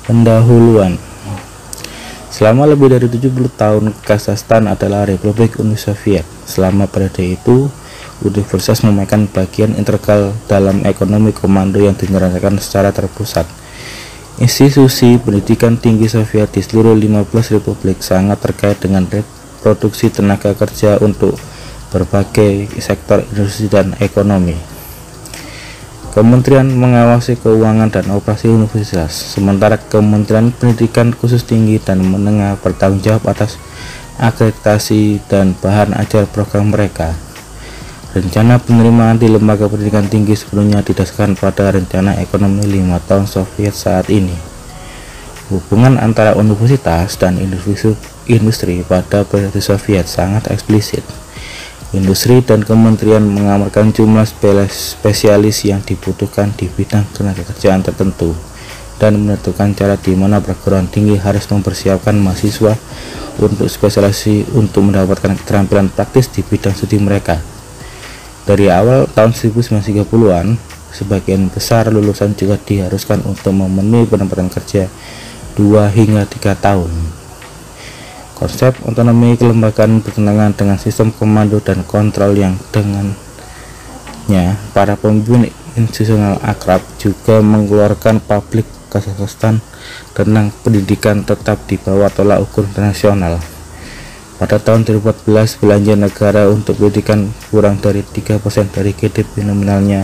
Pendahuluan. Selama lebih dari 70 tahun, Kazakhstan adalah Republik Uni Soviet. Selama periode itu, universitas memainkan bagian integral dalam ekonomi komando yang direncanakan secara terpusat. Institusi pendidikan tinggi Soviet di seluruh 15 republik sangat terkait dengan reproduksi tenaga kerja untuk berbagai sektor industri dan ekonomi. Kementerian mengawasi keuangan dan operasi universitas, sementara Kementerian Pendidikan Khusus Tinggi dan Menengah bertanggung jawab atas akreditasi dan bahan ajar program mereka. Rencana penerimaan di lembaga pendidikan tinggi sebelumnya didasarkan pada rencana ekonomi 5 tahun Soviet saat ini. Hubungan antara universitas dan industri pada periode Soviet sangat eksplisit. Industri dan kementerian mengamarkan jumlah spesialis yang dibutuhkan di bidang tenaga kerjaan tertentu dan menentukan cara di mana perguruan tinggi harus mempersiapkan mahasiswa untuk spesialisasi untuk mendapatkan keterampilan praktis di bidang studi mereka. Dari awal tahun 1930-an, sebagian besar lulusan juga diharuskan untuk memenuhi penempatan kerja 2 hingga 3 tahun. Konsep otonomi kelembagaan bertentangan dengan sistem komando dan kontrol yang dengannya para pemimpin institusional akrab juga mengeluarkan publik Kazakhstan tentang pendidikan tetap di bawah tolak ukur internasional. Pada tahun 2014, belanja negara untuk pendidikan kurang dari 3% dari GDP nominalnya.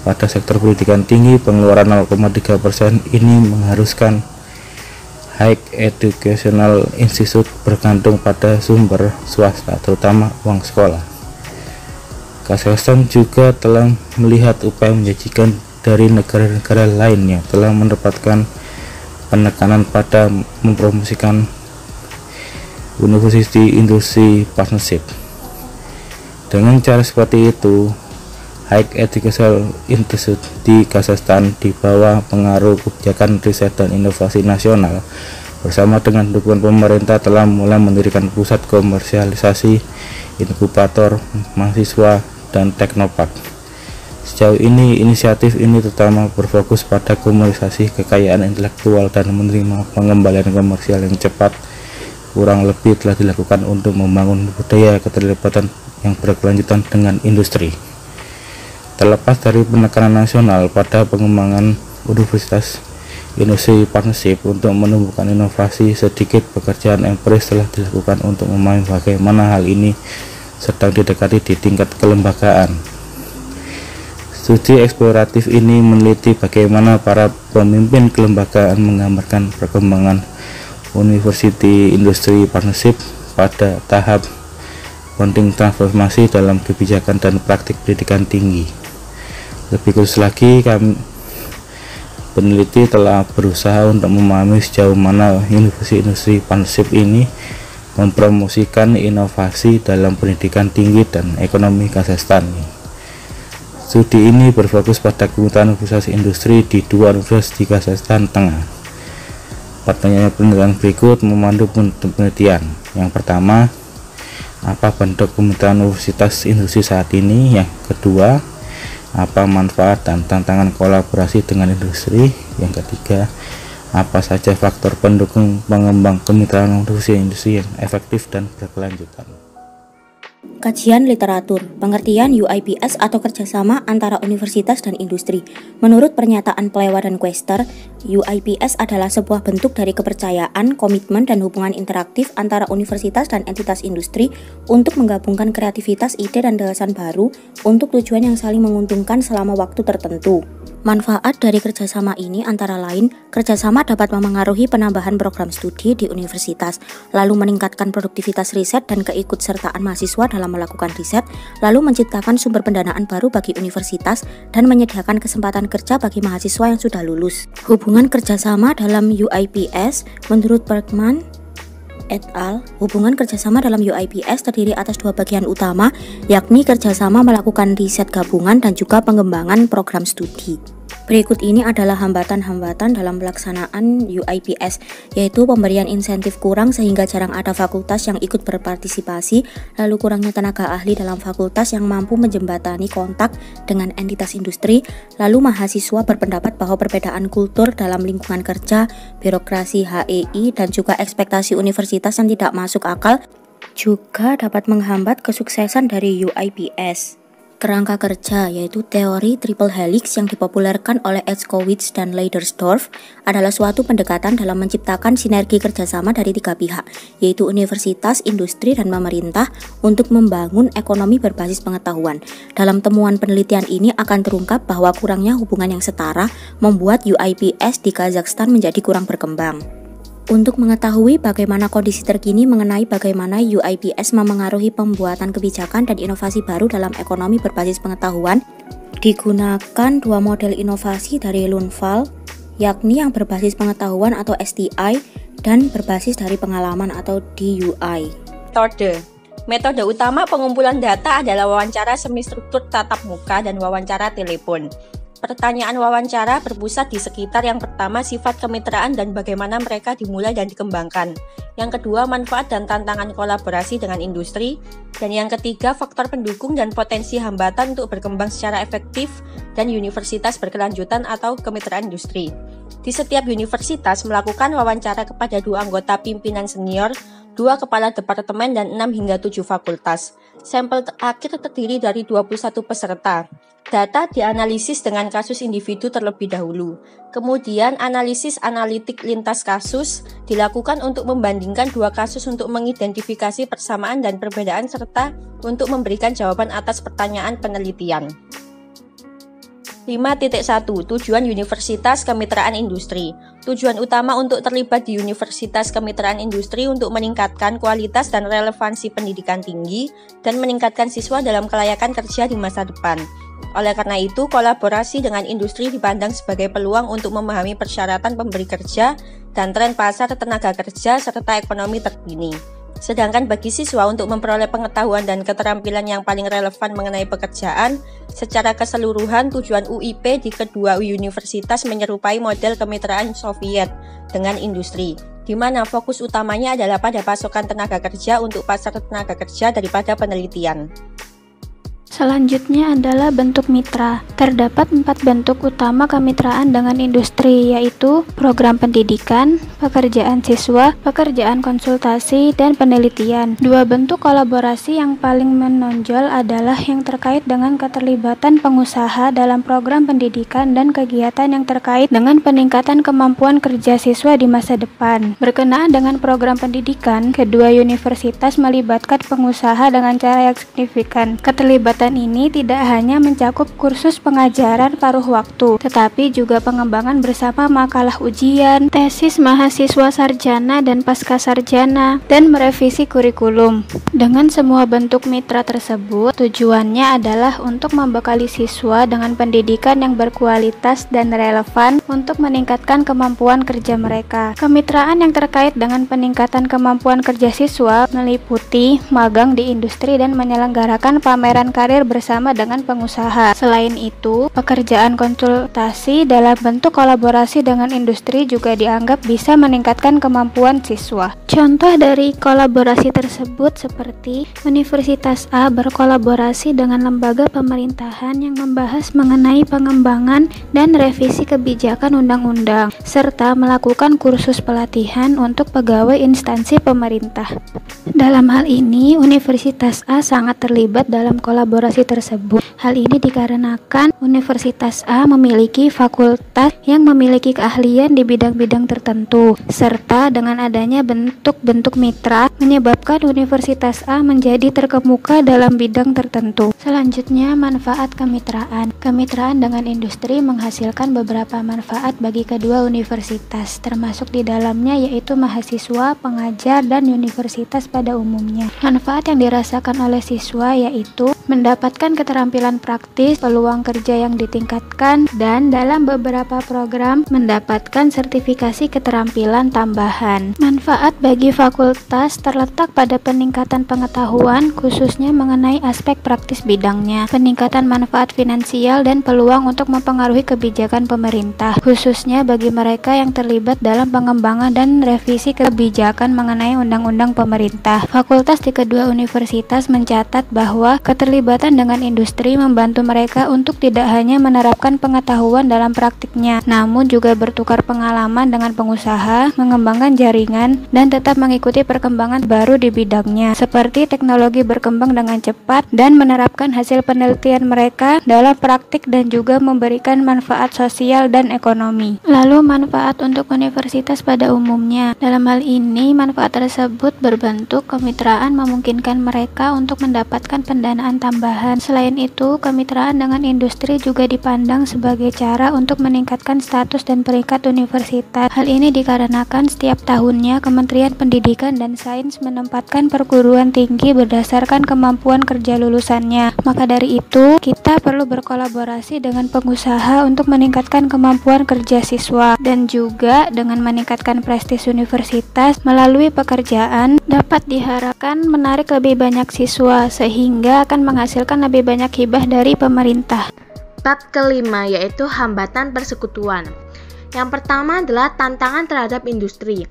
Pada sektor pendidikan tinggi, pengeluaran 0,3% ini mengharuskan High Educational Institute bergantung pada sumber swasta, terutama uang sekolah. Kazakhstan juga telah melihat upaya menjanjikan dari negara-negara lain yang telah mendapatkan penekanan pada mempromosikan University Industry Partnership. Dengan cara seperti itu, High Educational Institute di Kazakhstan di bawah pengaruh kebijakan riset dan inovasi nasional bersama dengan dukungan pemerintah telah mulai mendirikan pusat komersialisasi, inkubator mahasiswa, dan teknopark. Sejauh ini, inisiatif ini terutama berfokus pada komersialisasi kekayaan intelektual dan menerima pengembalian komersial yang cepat. Kurang lebih telah dilakukan untuk membangun budaya keterlibatan yang berkelanjutan dengan industri. Terlepas dari penekanan nasional pada pengembangan Universitas Industri Partnership untuk menumbuhkan inovasi, sedikit pekerjaan empiris telah dilakukan untuk memahami bagaimana hal ini sedang didekati di tingkat kelembagaan. Studi eksploratif ini meneliti bagaimana para pemimpin kelembagaan menggambarkan perkembangan University Industry Partnership pada tahap founding transformasi dalam kebijakan dan praktik pendidikan tinggi. Lebih khusus lagi, kami peneliti telah berusaha untuk memahami sejauh mana University Industry Partnership ini mempromosikan inovasi dalam pendidikan tinggi dan ekonomi Kazakhstan. Studi ini berfokus pada kebutuhan universitas industri di 2 universitas di Kazakhstan Tengah. Pertanyaan penelitian berikut memandu penelitian. Yang pertama, apa bentuk kebutuhan universitas industri saat ini? Yang kedua, apa manfaat dan tantangan kolaborasi dengan industri? Yang ketiga, apa saja faktor pendukung pengembang kemitraan industri yang efektif dan berkelanjutan? Kajian literatur, pengertian UIPS atau kerjasama antara universitas dan industri. Menurut pernyataan Plewa dan Quester, UIPS adalah sebuah bentuk dari kepercayaan, komitmen, dan hubungan interaktif antara universitas dan entitas industri untuk menggabungkan kreativitas, ide, dan gagasan baru untuk tujuan yang saling menguntungkan selama waktu tertentu. Manfaat dari kerjasama ini antara lain, kerjasama dapat memengaruhi penambahan program studi di universitas, lalu meningkatkan produktivitas riset dan keikutsertaan mahasiswa dalam melakukan riset, lalu menciptakan sumber pendanaan baru bagi universitas, dan menyediakan kesempatan kerja bagi mahasiswa yang sudah lulus. Hubungan kerjasama dalam UIPS, menurut Bergman et al., hubungan kerjasama dalam UIPS terdiri atas 2 bagian utama, yakni kerjasama melakukan riset gabungan dan juga pengembangan program studi. Berikut ini adalah hambatan-hambatan dalam pelaksanaan UIPS, yaitu pemberian insentif kurang sehingga jarang ada fakultas yang ikut berpartisipasi, lalu kurangnya tenaga ahli dalam fakultas yang mampu menjembatani kontak dengan entitas industri, lalu mahasiswa berpendapat bahwa perbedaan kultur dalam lingkungan kerja, birokrasi HEI, dan juga ekspektasi universitas yang tidak masuk akal juga dapat menghambat kesuksesan dari UIPS. Kerangka kerja, yaitu teori triple helix yang dipopulerkan oleh Edskowitz dan Leidersdorf, adalah suatu pendekatan dalam menciptakan sinergi kerjasama dari tiga pihak, yaitu universitas, industri, dan pemerintah untuk membangun ekonomi berbasis pengetahuan. Dalam temuan penelitian ini akan terungkap bahwa kurangnya hubungan yang setara membuat UIPS di Kazakhstan menjadi kurang berkembang. Untuk mengetahui bagaimana kondisi terkini mengenai bagaimana UIPS memengaruhi pembuatan kebijakan dan inovasi baru dalam ekonomi berbasis pengetahuan, digunakan dua model inovasi dari Lunval, yakni yang berbasis pengetahuan atau STI dan berbasis dari pengalaman atau DUI. Metode utama pengumpulan data adalah wawancara semi-struktur tatap muka dan wawancara telepon. Pertanyaan wawancara berpusat di sekitar yang pertama sifat kemitraan dan bagaimana mereka dimulai dan dikembangkan. Yang kedua manfaat dan tantangan kolaborasi dengan industri. Dan yang ketiga faktor pendukung dan potensi hambatan untuk berkembang secara efektif dan universitas berkelanjutan atau kemitraan industri. Di setiap universitas melakukan wawancara kepada 2 anggota pimpinan senior, 2 kepala departemen dan 6 hingga 7 fakultas. Sampel akhir terdiri dari 21 peserta. Data dianalisis dengan kasus individu terlebih dahulu. Kemudian analisis analitik lintas kasus dilakukan untuk membandingkan 2 kasus untuk mengidentifikasi persamaan dan perbedaan serta untuk memberikan jawaban atas pertanyaan penelitian. 5.1 Tujuan Universitas Kemitraan Industri. Tujuan utama untuk terlibat di Universitas Kemitraan Industri untuk meningkatkan kualitas dan relevansi pendidikan tinggi dan meningkatkan siswa dalam kelayakan kerja di masa depan. Oleh karena itu, kolaborasi dengan industri dipandang sebagai peluang untuk memahami persyaratan pemberi kerja dan tren pasar tenaga kerja serta ekonomi terkini. Sedangkan bagi siswa untuk memperoleh pengetahuan dan keterampilan yang paling relevan mengenai pekerjaan, secara keseluruhan tujuan UIP di kedua universitas menyerupai model kemitraan Soviet dengan industri, di mana fokus utamanya adalah pada pasokan tenaga kerja untuk pasar tenaga kerja daripada penelitian. Selanjutnya adalah bentuk mitra. Terdapat 4 bentuk utama kemitraan dengan industri, yaitu program pendidikan, pekerjaan siswa, pekerjaan konsultasi, dan penelitian. 2 bentuk kolaborasi yang paling menonjol adalah yang terkait dengan keterlibatan pengusaha dalam program pendidikan dan kegiatan yang terkait dengan peningkatan kemampuan kerja siswa di masa depan. Berkenaan dengan program pendidikan, kedua universitas melibatkan pengusaha dengan cara yang signifikan. Keterlibatan ini tidak hanya mencakup kursus pengajaran paruh waktu, tetapi juga pengembangan bersama makalah ujian, tesis mahasiswa sarjana dan pasca sarjana, dan merevisi kurikulum. Dengan semua bentuk mitra tersebut, tujuannya adalah untuk membekali siswa dengan pendidikan yang berkualitas dan relevan untuk meningkatkan kemampuan kerja mereka. Kemitraan yang terkait dengan peningkatan kemampuan kerja siswa meliputi magang di industri dan menyelenggarakan pameran karir bersama dengan pengusaha. Selain itu, pekerjaan konsultasi dalam bentuk kolaborasi dengan industri juga dianggap bisa meningkatkan kemampuan siswa. Contoh dari kolaborasi tersebut seperti Universitas A berkolaborasi dengan lembaga pemerintahan yang membahas mengenai pengembangan dan revisi kebijakan undang-undang, serta melakukan kursus pelatihan untuk pegawai instansi pemerintah. Dalam hal ini, Universitas A sangat terlibat dalam kolaborasi tersebut. Hal ini dikarenakan Universitas A memiliki fakultas yang memiliki keahlian di bidang-bidang tertentu, serta dengan adanya bentuk-bentuk mitra menyebabkan Universitas A menjadi terkemuka dalam bidang tertentu. Selanjutnya, manfaat kemitraan. Kemitraan dengan industri menghasilkan beberapa manfaat bagi kedua universitas, termasuk di dalamnya yaitu mahasiswa, pengajar, dan universitas pada umumnya. Manfaat yang dirasakan oleh siswa yaitu mendapat mendapatkan keterampilan praktis, peluang kerja yang ditingkatkan, dan dalam beberapa program mendapatkan sertifikasi keterampilan tambahan. Manfaat bagi fakultas terletak pada peningkatan pengetahuan, khususnya mengenai aspek praktis bidangnya, peningkatan manfaat finansial, dan peluang untuk mempengaruhi kebijakan pemerintah, khususnya bagi mereka yang terlibat dalam pengembangan dan revisi kebijakan mengenai undang-undang pemerintah. Fakultas di kedua universitas mencatat bahwa keterlibatan dengan industri membantu mereka untuk tidak hanya menerapkan pengetahuan dalam praktiknya, namun juga bertukar pengalaman dengan pengusaha, mengembangkan jaringan, dan tetap mengikuti perkembangan baru di bidangnya, seperti teknologi berkembang dengan cepat dan menerapkan hasil penelitian mereka dalam praktik dan juga memberikan manfaat sosial dan ekonomi. Lalu manfaat untuk universitas pada umumnya. Dalam hal ini, manfaat tersebut berbentuk kemitraan memungkinkan mereka untuk mendapatkan pendanaan tambahan. Selain itu, kemitraan dengan industri juga dipandang sebagai cara untuk meningkatkan status dan peringkat universitas. Hal ini dikarenakan setiap tahunnya Kementerian Pendidikan dan Sains menempatkan perguruan tinggi berdasarkan kemampuan kerja lulusannya. Maka dari itu, kita perlu berkolaborasi dengan pengusaha untuk meningkatkan kemampuan kerja siswa, dan juga dengan meningkatkan prestis universitas melalui pekerjaan dapat diharapkan menarik lebih banyak siswa sehingga akan menghasilkan lebih banyak hibah dari pemerintah. Bab kelima yaitu hambatan persekutuan. Yang pertama adalah tantangan terhadap industri.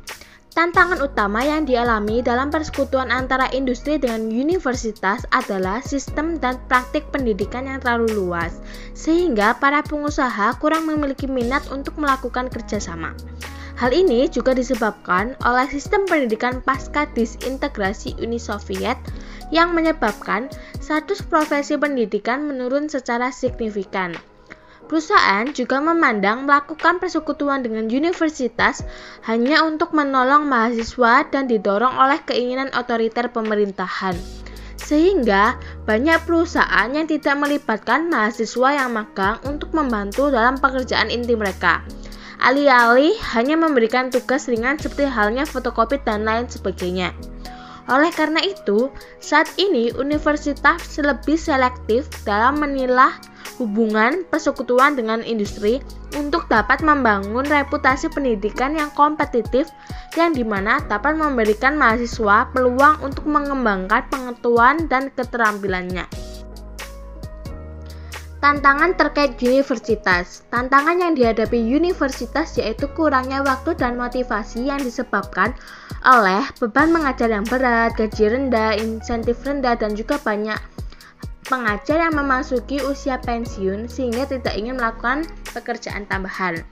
Tantangan utama yang dialami dalam persekutuan antara industri dengan universitas adalah sistem dan praktik pendidikan yang terlalu luas, sehingga para pengusaha kurang memiliki minat untuk melakukan kerjasama. Hal ini juga disebabkan oleh sistem pendidikan pasca disintegrasi Uni Soviet yang menyebabkan status profesi pendidikan menurun secara signifikan. Perusahaan juga memandang melakukan persekutuan dengan universitas hanya untuk menolong mahasiswa dan didorong oleh keinginan otoriter pemerintahan. Sehingga banyak perusahaan yang tidak melibatkan mahasiswa yang magang untuk membantu dalam pekerjaan inti mereka. Alih-alih hanya memberikan tugas ringan seperti halnya fotokopi dan lain sebagainya. Oleh karena itu, saat ini universitas lebih selektif dalam menilah hubungan persekutuan dengan industri untuk dapat membangun reputasi pendidikan yang kompetitif yang dimana dapat memberikan mahasiswa peluang untuk mengembangkan pengetahuan dan keterampilannya. Tantangan terkait universitas. Tantangan yang dihadapi universitas yaitu kurangnya waktu dan motivasi yang disebabkan oleh beban mengajar yang berat, gaji rendah, insentif rendah, dan juga banyak pengajar yang memasuki usia pensiun sehingga tidak ingin melakukan pekerjaan tambahan.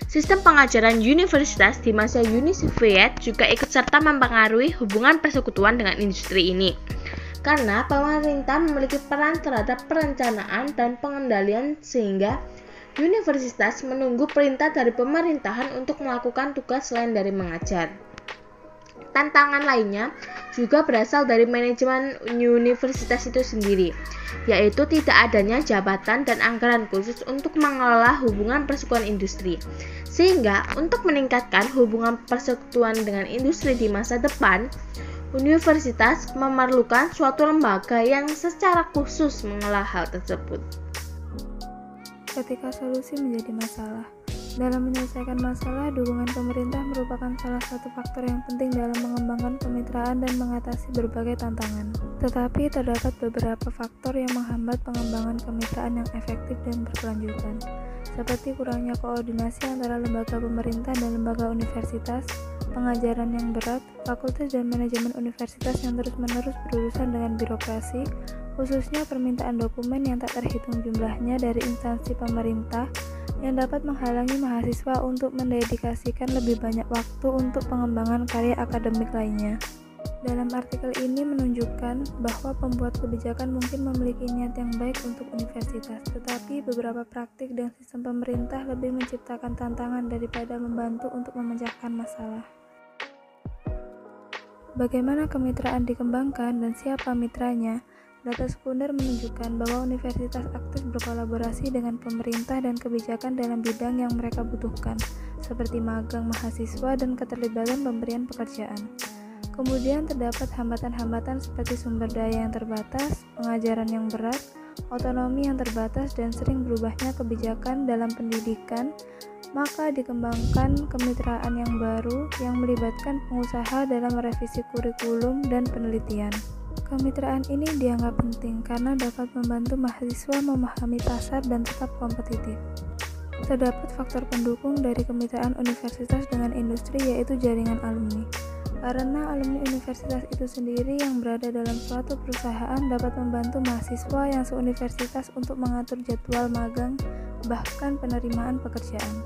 Sistem pengajaran universitas di masa Uni Soviet juga ikut serta mempengaruhi hubungan persekutuan dengan industri ini. Karena pemerintah memiliki peran terhadap perencanaan dan pengendalian sehingga universitas menunggu perintah dari pemerintahan untuk melakukan tugas selain dari mengajar. Tantangan lainnya juga berasal dari manajemen universitas itu sendiri, yaitu tidak adanya jabatan dan anggaran khusus untuk mengelola hubungan persekutuan industri. Sehingga untuk meningkatkan hubungan persekutuan dengan industri di masa depan, universitas memerlukan suatu lembaga yang secara khusus mengelola hal tersebut. Ketika solusi menjadi masalah. Dalam menyelesaikan masalah, dukungan pemerintah merupakan salah satu faktor yang penting dalam mengembangkan kemitraan dan mengatasi berbagai tantangan. Tetapi terdapat beberapa faktor yang menghambat pengembangan kemitraan yang efektif dan berkelanjutan, seperti kurangnya koordinasi antara lembaga pemerintah dan lembaga universitas, pengajaran yang berat, fakultas dan manajemen universitas yang terus-menerus berurusan dengan birokrasi, khususnya permintaan dokumen yang tak terhitung jumlahnya dari instansi pemerintah, yang dapat menghalangi mahasiswa untuk mendedikasikan lebih banyak waktu untuk pengembangan karya akademik lainnya. Dalam artikel ini menunjukkan bahwa pembuat kebijakan mungkin memiliki niat yang baik untuk universitas, tetapi beberapa praktik dan sistem pemerintah lebih menciptakan tantangan daripada membantu untuk memecahkan masalah. Bagaimana kemitraan dikembangkan dan siapa mitranya? Data sekunder menunjukkan bahwa universitas aktif berkolaborasi dengan pemerintah dan kebijakan dalam bidang yang mereka butuhkan, seperti magang mahasiswa dan keterlibatan pemberian pekerjaan. Kemudian terdapat hambatan-hambatan seperti sumber daya yang terbatas, pengajaran yang berat, otonomi yang terbatas, dan sering berubahnya kebijakan dalam pendidikan. Maka dikembangkan kemitraan yang baru yang melibatkan pengusaha dalam merevisi kurikulum dan penelitian. Kemitraan ini dianggap penting karena dapat membantu mahasiswa memahami pasar dan tetap kompetitif. Terdapat faktor pendukung dari kemitraan universitas dengan industri, yaitu jaringan alumni. Karena alumni universitas itu sendiri yang berada dalam suatu perusahaan dapat membantu mahasiswa yang seuniversitas untuk mengatur jadwal magang, bahkan penerimaan pekerjaan.